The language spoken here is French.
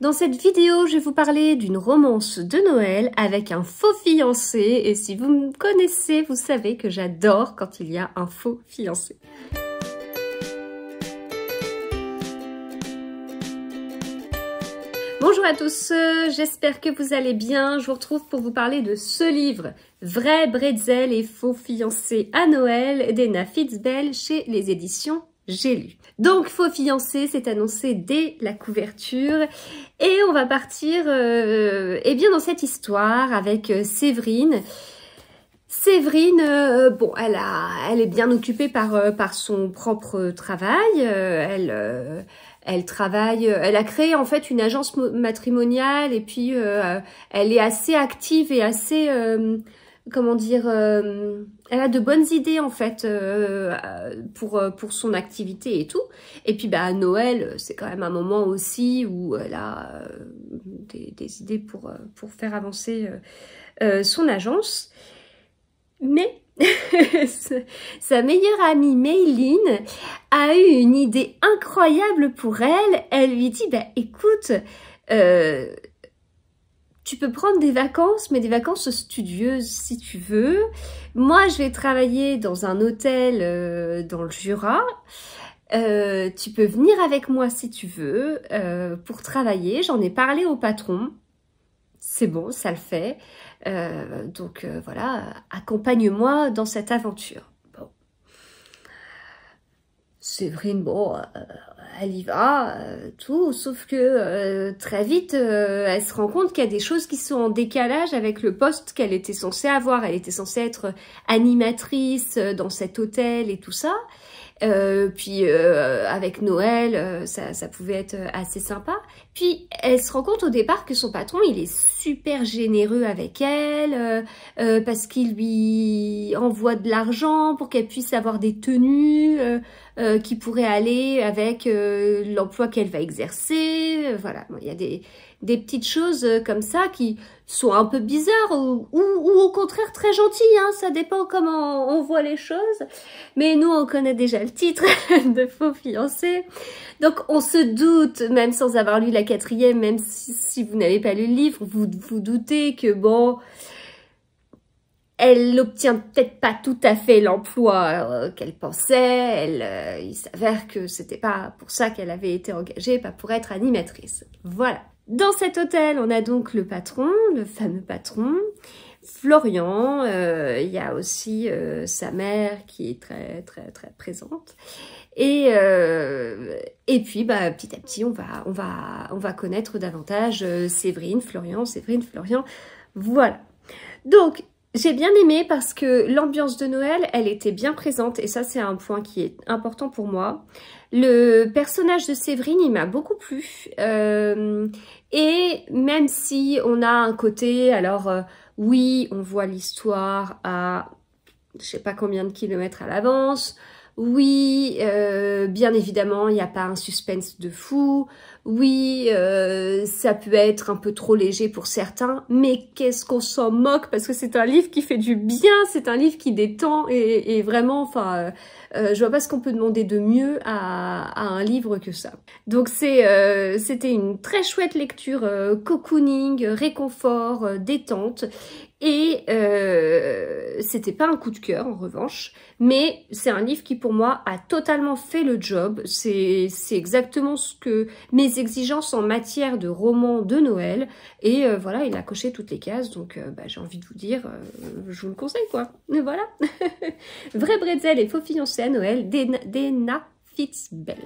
Dans cette vidéo, je vais vous parler d'une romance de Noël avec un faux fiancé. Et si vous me connaissez, vous savez que j'adore quand il y a un faux fiancé. Bonjour à tous, j'espère que vous allez bien. Je vous retrouve pour vous parler de ce livre, Vrai bretzel et faux fiancé à Noël, d'Ena Fitzbell chez les éditions J'ai lu. Donc, faux fiancé, c'est annoncé dès la couverture. Et on va partir eh bien dans cette histoire avec Séverine. Séverine, bon, elle est bien occupée par son propre travail. Elle travaille, elle a créé en fait une agence matrimoniale et puis elle est assez active et assez, comment dire, elle a de bonnes idées en fait pour son activité et tout. Et puis bah Noël, c'est quand même un moment aussi où elle a des idées pour faire avancer son agence. Mais sa meilleure amie Mayline a eu une idée incroyable pour elle. Elle lui dit, bah écoute, tu peux prendre des vacances, mais des vacances studieuses si tu veux. Moi, je vais travailler dans un hôtel dans le Jura. Tu peux venir avec moi si tu veux pour travailler. J'en ai parlé au patron. C'est bon, ça le fait. Donc voilà, accompagne-moi dans cette aventure. Bon. Séverine, bon, elle y va, tout, sauf que très vite, elle se rend compte qu'il y a des choses qui sont en décalage avec le poste qu'elle était censée avoir. Elle était censée être animatrice dans cet hôtel et tout ça. Puis avec Noël, ça pouvait être assez sympa. Puis elle se rend compte au départ que son patron, il est super généreux avec elle parce qu'il lui envoie de l'argent pour qu'elle puisse avoir des tenues qui pourraient aller avec l'emploi qu'elle va exercer. Voilà, il y a des petites choses comme ça qui sont un peu bizarres ou au contraire très gentilles, hein, ça dépend comment on voit les choses. Mais nous, on connaît déjà le titre de Faux fiancé. Donc, on se doute, même sans avoir lu la 4e, même si vous n'avez pas lu le livre, vous doutez que, bon, elle n'obtient peut-être pas tout à fait l'emploi qu'elle pensait. Il s'avère que c'était pas pour ça qu'elle avait été engagée, pas pour être animatrice. Voilà. Dans cet hôtel, on a donc le patron, le fameux patron, Florian. Il y a aussi sa mère qui est très très très présente. Et puis bah petit à petit, on va connaître davantage Séverine, Florian. Voilà. Donc j'ai bien aimé parce que l'ambiance de Noël, elle était bien présente et ça c'est un point qui est important pour moi. Le personnage de Séverine, il m'a beaucoup plu et même si on a un côté, alors oui, on voit l'histoire à je sais pas combien de kilomètres à l'avance. Oui, bien évidemment, il n'y a pas un suspense de fou. Oui, ça peut être un peu trop léger pour certains, mais qu'est-ce qu'on s'en moque parce que c'est un livre qui fait du bien, c'est un livre qui détend et vraiment, enfin, je vois pas ce qu'on peut demander de mieux à un livre que ça. Donc c'était une très chouette lecture, cocooning, réconfort, détente. Et c'était pas un coup de cœur en revanche, mais c'est un livre qui pour moi a totalement fait le job. C'est exactement ce que mes exigences en matière de roman de Noël. Et voilà, il a coché toutes les cases, donc bah, j'ai envie de vous dire, je vous le conseille quoi. Et voilà, Vrai bretzel et faux fiancé à Noël d'Ena Fitzbell.